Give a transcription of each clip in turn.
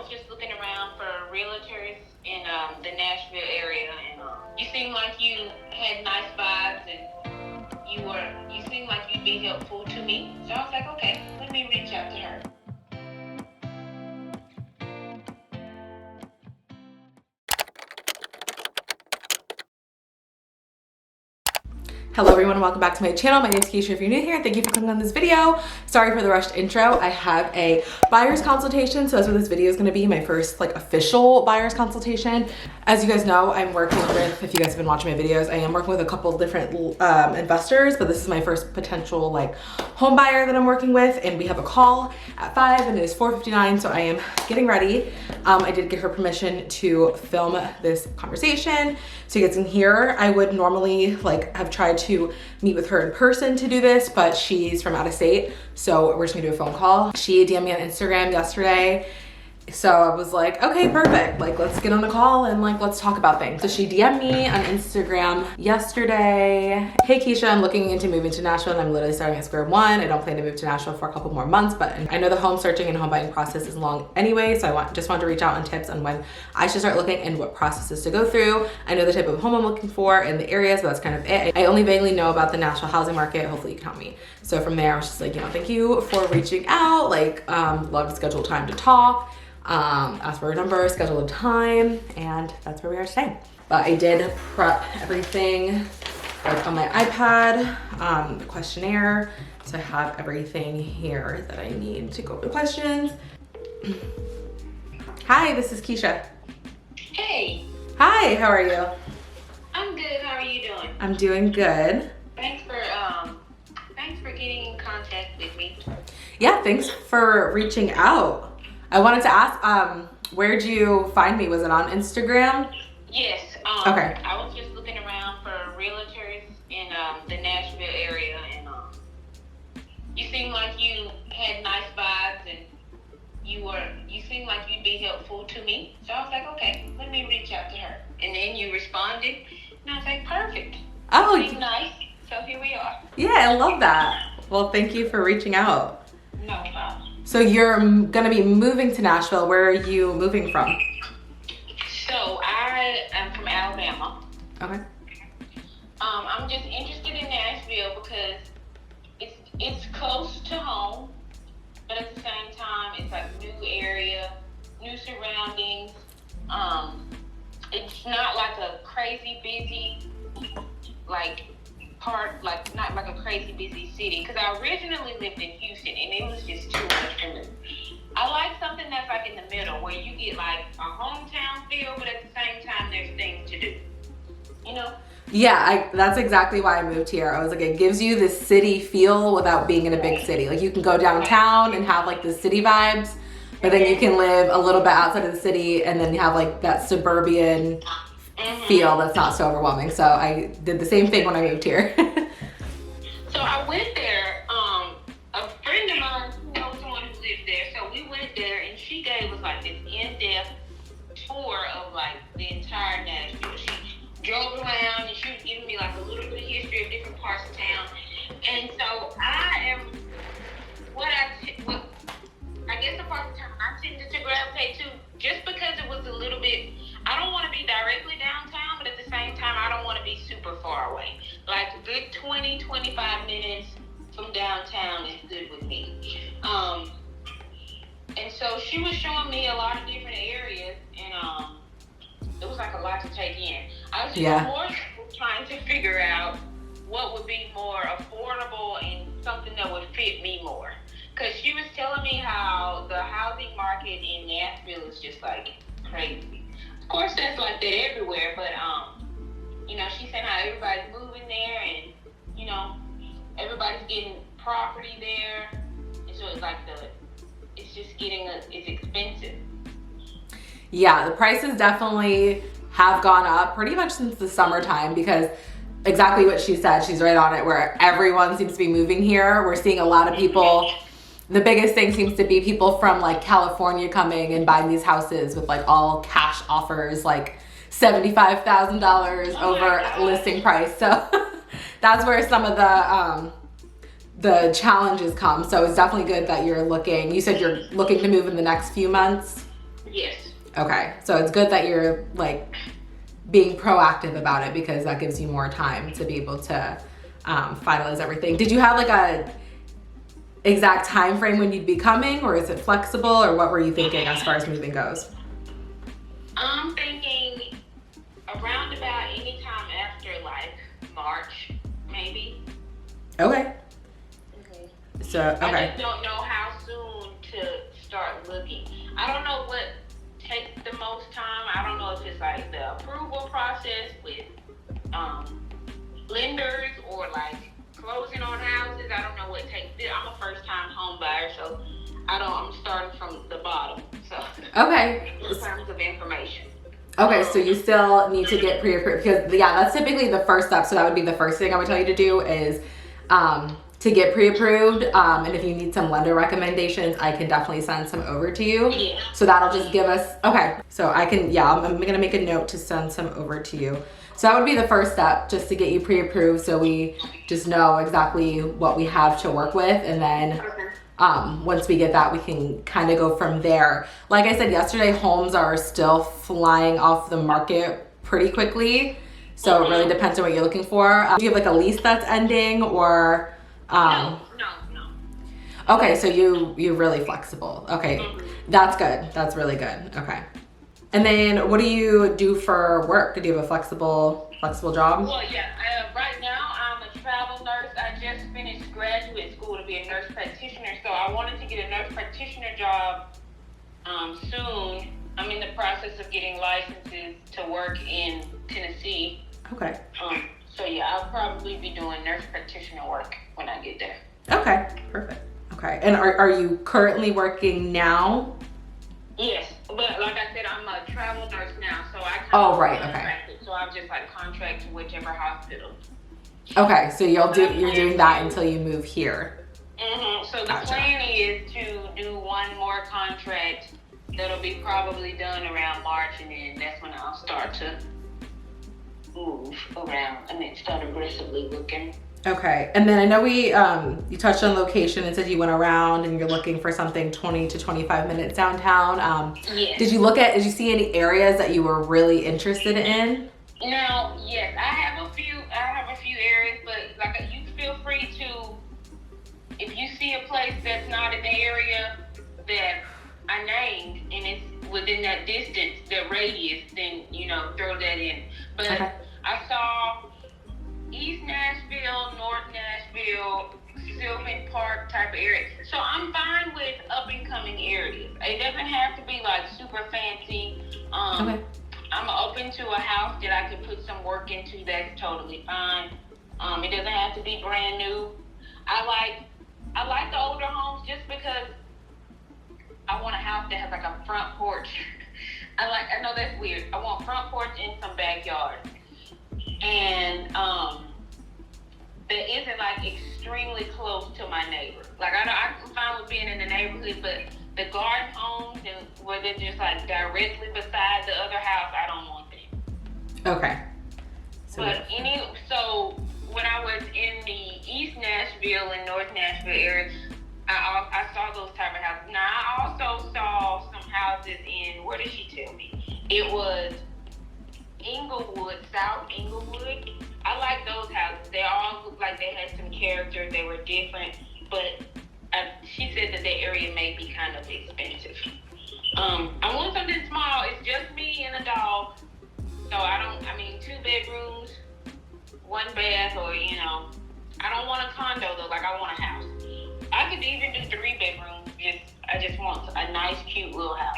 was just looking around for realtors in the Nashville area, and you seemed like you had nice vibes, and you seemed like you'd be helpful to me. So I was like, okay, let me reach out to her. Hello everyone and welcome back to my channel. My name is Keisha if you're new here. Thank you for clicking on this video. Sorry for the rushed intro. I have a buyer's consultation, so that's what this video is going to be, my first official buyer's consultation. As you guys know, I'm working with, if you guys have been watching my videos, I am working with a couple different investors, but this is my first potential home buyer that I'm working with, and we have a call at 5 and it is 4:59, so I am getting ready. I did get her permission to film this conversation so you guys can hear. I would normally have tried to meet with her in person to do this, but she's from out of state, so we're just gonna do a phone call. She DM'd me on Instagram yesterday, so I was like, okay, perfect. Let's get on a call and let's talk about things. So she DM'd me on Instagram yesterday. Hey Keisha, I'm looking into moving to Nashville and I'm literally starting at square one. I don't plan to move to Nashville for a couple more months, but I know the home searching and home buying process is long anyway, so I just wanted to reach out on tips on when I should start looking and what processes to go through. I know the type of home I'm looking for and the areas, but that's kind of it. I only vaguely know about the Nashville housing market. Hopefully you can help me. So from there, I was just like, thank you for reaching out. Love to schedule time to talk. Ask for her number, schedule a time, and that's where we are today. But I did prep everything on my iPad, the questionnaire, so I have everything here that I need to go over the questions. Hi, this is Keisha. Hey. Hi, how are you? I'm good. How are you doing? I'm doing good. Thanks for getting in contact with me. Yeah, thanks for reaching out. I wanted to ask, where'd you find me? Was it on Instagram? Yes. Okay. I was just looking around for realtors in the Nashville area, and you seemed like you had nice vibes, and you seemed like you'd be helpful to me. So I was like, okay, let me reach out to her. And then you responded, and I was like, perfect. Oh, you seem nice. So here we are. Yeah, I love that. Well, thank you for reaching out. No problem. So you're gonna be moving to Nashville. Where are you moving from? So I am from Alabama. Okay. I'm just interested in Nashville because it's close to home, but at the same time, it's new area, new surroundings. It's not a crazy busy not like a crazy busy city, because I originally lived in Houston and it was just too much for me. I like something that's in the middle where you get a hometown feel, but at the same time there's things to do, Yeah, that's exactly why I moved here. I was like, it gives you this city feel without being in a big city. You can go downtown and have the city vibes, but then you can live a little bit outside of the city and then you have that suburban feel that's not so overwhelming. So I did the same thing when I moved here. So I went there, a friend of mine knows someone who lived there, so we went there and she gave us this in-depth tour of the entire Nashville. She drove around and she was giving me a little bit of history of different parts of town. And so I guess the part of town I tended to gravitate to, just because it was a little bit, I don't want to be directly downtown, but at the same time, I don't want to be super far away. A good 20, 25 minutes from downtown is good with me. And so she was showing me a lot of different areas, and it was a lot to take in. I was just more trying to figure out what would be more affordable and something that would fit me more. Because she was telling me how the housing market in Nashville is just crazy. Of course, that's that everywhere, but she said how everybody's moving there, and everybody's getting property there, and so it's just it's expensive. Yeah, the prices definitely have gone up pretty much since the summertime, because exactly what she said, she's right on it, where everyone seems to be moving here. We're seeing a lot of people. The biggest thing seems to be people from California coming and buying these houses with all cash offers, $75,000 over listing price. So that's where some of the challenges come. So it's definitely good that you're looking. You said you're looking to move in the next few months. Yes. Okay, so it's good that you're like being proactive about it because that gives you more time to be able to finalize everything. Did you have like a exact time frame when you'd be coming, or is it flexible, or what were you thinking as far as moving goes? I'm thinking around about any time after like March, maybe. Okay. Mm-hmm. So, okay. I just don't know how soon to start looking. I don't know what takes the most time. I don't know if it's like the approval process with lenders or like closing on houses. I don't know what takes it. I'm a first time home buyer, so I'm starting from the bottom. So Okay. in terms of information. Okay, so you still need to get pre-approved because that's typically the first step. So that would be the first thing I would tell you to do is to get pre-approved. And if you need some lender recommendations, I can definitely send some over to you. Yeah. So that'll just give us, okay. So I can, I'm gonna make a note to send some over to you. So that would be the first step, just to get you pre-approved so we just know exactly what we have to work with. And then once we get that, we can kind of go from there. Like I said yesterday, homes are still flying off the market pretty quickly. So it really depends on what you're looking for. Do you have like a lease that's ending or? No. Okay, so you're really flexible. Okay, that's good. That's really good. Okay. And then what do you do for work? Do you have a flexible job? Well, yeah. Right now, I'm a travel nurse. I just finished graduate school to be a nurse practitioner, so I wanted to get a nurse practitioner job soon. I'm in the process of getting licenses to work in Tennessee. Okay. So yeah, I'll probably be doing nurse practitioner work when I get there. Okay, perfect. Okay, and are you currently working now? Yes, but like I said, I'm a travel nurse now, so I right, okay. So I'm just like contract to whichever hospital. Okay, so you're doing that until you move here. So the plan is to do one more contract that'll be probably done around March, and then that's when I'll start to move around and then start aggressively looking. Okay, and then I know you touched on location and said you went around and you're looking for something 20 to 25 minutes downtown. Yes. Did you see any areas that you were really interested in? Now, yes, I have a few areas, but like you feel free to, if you see a place that's not in the area that I named and it's within that distance, the radius, then throw that in. But okay. I saw East Nashville, North Nashville, Sylvan Park type of area. So I'm fine with up and coming areas. It doesn't have to be like super fancy. Okay. I'm open to a house that I can put some work into. That's totally fine. It doesn't have to be brand new. I like the older homes just because I want a house that has like a front porch. I know that's weird. I want front porch and some backyard. And that isn't like extremely close to my neighbor. Like I'm fine with being in the neighborhood, but the garden homes and where they're just like directly beside the other house, I don't want them. Okay. So when I was in the East Nashville and North Nashville area, I saw those type of houses. Now I also saw some houses in, where did she tell me? It was Inglewood, South Inglewood. I like those houses. They all looked like they had some character. They were different, but she said that the area may be kind of expensive. I want something small. It's just me and a dog. So 2 bedrooms, 1 bath, or I don't want a condo though. Like I want a house. I could even do 3 bedrooms. I just want a nice, cute little house.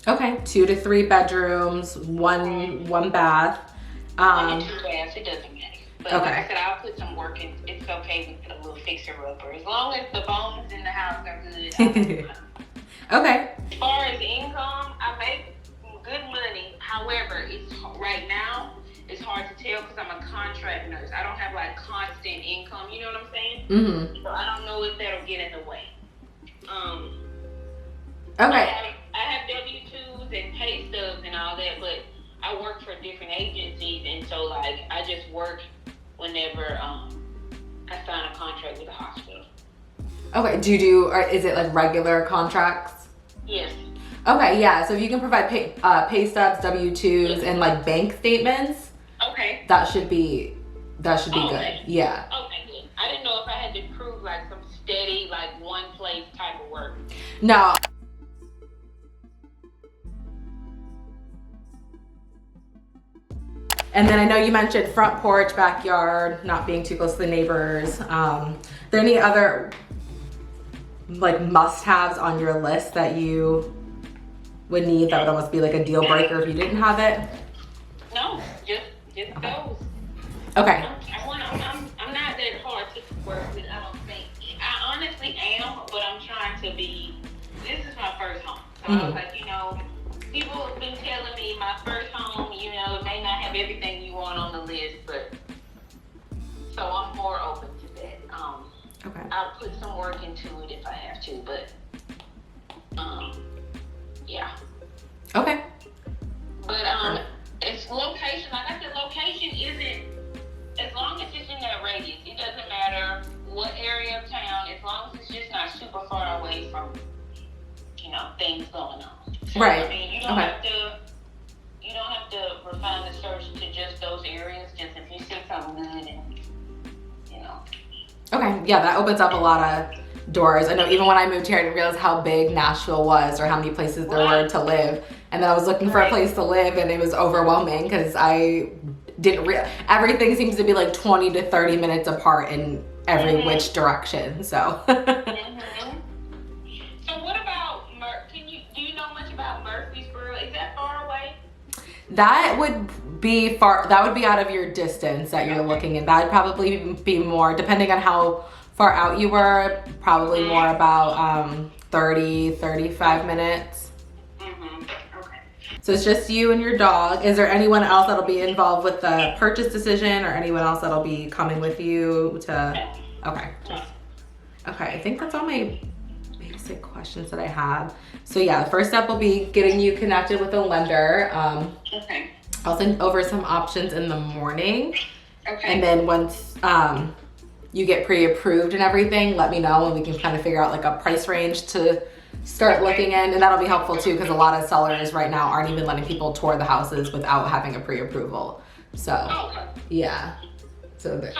Okay, 2 to 3 bedrooms, one bath. 1 and 2 baths. It doesn't matter. But okay. Like I said, I'll put some work in. It's okay with a little fixer-upper. As long as the bones in the house are good. Okay. As far as income, I make good money. However, right now, it's hard to tell because I'm a contract nurse. I don't have like constant income. You know what I'm saying? Mm-hmm. So I don't know if that'll get in the way. Okay. I have W-2s and pay stubs and all that, but I work for different agencies, and so like I just work whenever I sign a contract with a hospital. Okay. Is it like regular contracts? Yes. Okay, yeah. So if you can provide pay stubs, W-2s, and like bank statements, Okay. that should be good. Yeah. Okay, good. I didn't know if I had to prove like some steady, like one place type of work. No. And then I know you mentioned front porch, backyard, not being too close to the neighbors. Are there any other like must-haves on your list that you would need that would almost be like a deal breaker if you didn't have it? No, just those. Okay. I'm not that hard to work with, I don't think. I honestly am, but I'm trying to be, this is my first home. So I was like, you know, people have been telling me my first home, you know, it may not have everything you want on the list, but so I'm more open to that. Okay. I'll put some work into it if I have to, but yeah. Okay. But it's location, like I said, location isn't, as long as it's in that radius, it doesn't matter what area of town, as long as it's just not super far away from, you know, things going on. So, Right. I mean, you don't have to refine the search to just those areas, just if you see something good and, you know. Okay, yeah, that opens up a lot of doors. I know even when I moved here, I didn't realize how big Nashville was or how many places there were to live. And then I was looking for a place to live and it was overwhelming because I didn't realize, everything seems to be like 20 to 30 minutes apart in every which direction, so. So what about, do you know much about Murfreesboro? Is that far away? That would be out of your distance that you're looking at. That'd probably be more, depending on how far out you were, probably more about 30, 35 minutes. Okay. So it's just you and your dog. Is there anyone else that'll be involved with the purchase decision or anyone else that'll be coming with you to, okay. Okay, I think that's all my basic questions that I have. So yeah, the first step will be getting you connected with a lender. Okay. I'll send over some options in the morning. Okay. And then once you get pre-approved and everything, let me know and we can kind of figure out like a price range to start looking in. And that'll be helpful too because a lot of sellers right now aren't even letting people tour the houses without having a pre-approval. So yeah. So does that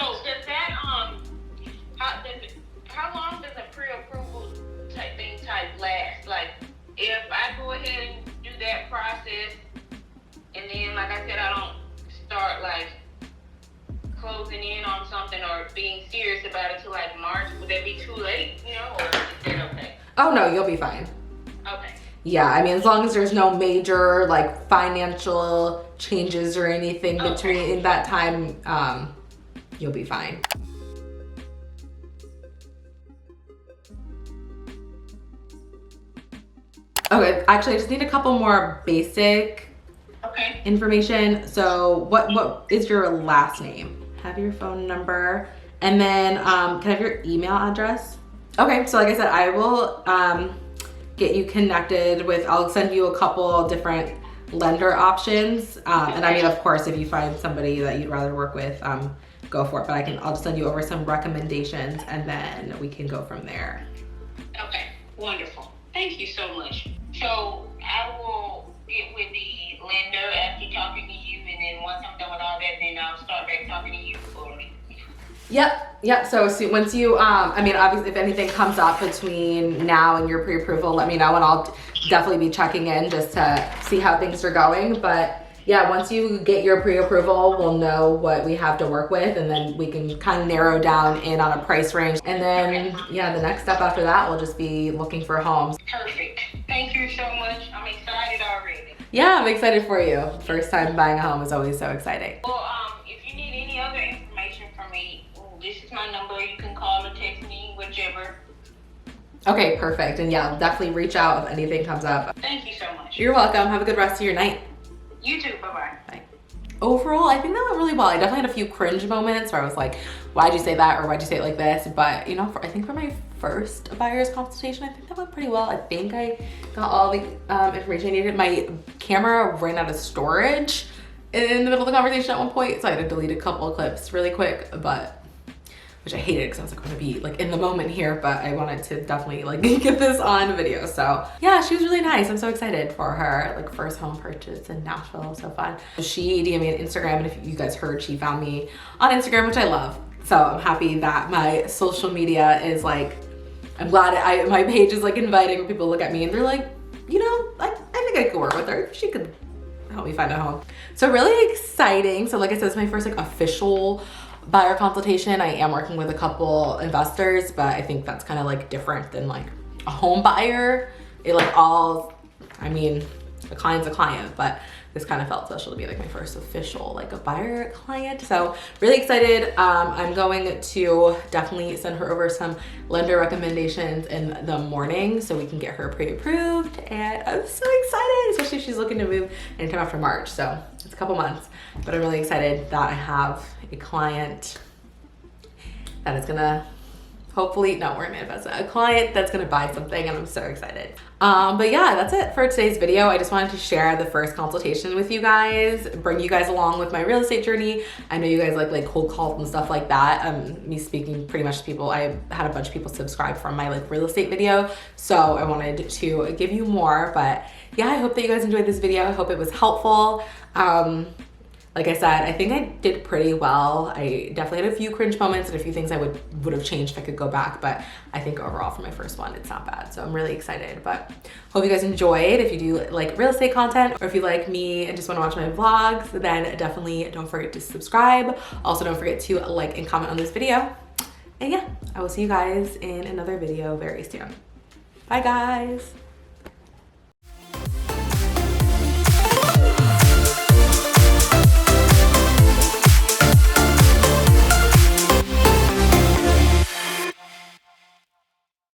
how long does a pre-approval type last? Like if I go ahead and do that process and then like I said I don't start like closing in on something or being serious about it till like March, would that be too late, you know, or is that okay? Oh no, you'll be fine. Okay. Yeah, I mean, as long as there's no major like financial changes or anything between that time, you'll be fine. Okay, actually, I just need a couple more basic information. So what is your last name? Have your phone number, and then can I have your email address? Okay, so like I said, I will get you connected with, I'll send you a couple different lender options. And I mean, of course, if you find somebody that you'd rather work with, go for it. But I'll just send you over some recommendations and then we can go from there. Okay, wonderful. Thank you so much. So I will get with the lender after talking to you, and then once I'm done with all that, then I'll start back talking to you. Yep. So once you, I mean, obviously, if anything comes up between now and your pre-approval, let me know, and I'll definitely be checking in just to see how things are going. But yeah, once you get your pre-approval, we'll know what we have to work with, and then we can kind of narrow down in on a price range. And then, yeah, the next step after that will just be looking for homes. Perfect. Thank you so much. I'm excited already. Yeah, I'm excited for you. First time buying a home is always so exciting. Well, if you need any other information from me, this is my number. You can call or text me, whichever. Okay, perfect. And yeah, definitely reach out if anything comes up. Thank you so much. You're welcome. Have a good rest of your night. You too. Bye-bye. Bye. Overall, I think that went really well. I definitely had a few cringe moments where I was like, why'd you say that? Or why'd you say it like this? But you know, I think for my first buyer's consultation, I think that went pretty well. I think I got all the information I needed. My camera ran out of storage in the middle of the conversation at one point, so I had to delete a couple of clips really quick, but which I hated because I was like, I'm gonna be like in the moment here, but I wanted to definitely like get this on video. So yeah, she was really nice. I'm so excited for her like first home purchase in Nashville. So fun. She DM'd me on Instagram, and if you guys heard, she found me on Instagram, which I love. So I'm happy that my social media is like, I'm glad my page is like inviting people to look at me and they're like, you know, I think I could work with her. She could help me find a home. So really exciting. So like I said, it's my first like official buyer consultation. I am working with a couple investors, but I think that's kind of like different than like a home buyer. It like all, I mean, a client's a client, but this kind of felt special to be like my first official like a buyer client. So really excited. I'm going to definitely send her over some lender recommendations in the morning so we can get her pre-approved, and I'm so excited, especially if she's looking to move anytime after March. So it's a couple months, but I'm really excited that I have a client that is gonna hopefully, no, we're manifesting a client that's gonna buy something, and I'm so excited. But yeah, that's it for today's video. I just wanted to share the first consultation with you guys, bring you guys along with my real estate journey. I know you guys like cold calls and stuff like that. Me speaking pretty much to people. I had a bunch of people subscribe from my like real estate video, so I wanted to give you more. But yeah, I hope that you guys enjoyed this video. I hope it was helpful. Like I said, I think I did pretty well. I definitely had a few cringe moments and a few things I would have changed if I could go back, but I think overall for my first one, it's not bad. So I'm really excited, but hope you guys enjoyed. If you do like real estate content, or if you like me and just want to watch my vlogs, then definitely don't forget to subscribe. Also, don't forget to like and comment on this video. And yeah, I will see you guys in another video very soon. Bye guys.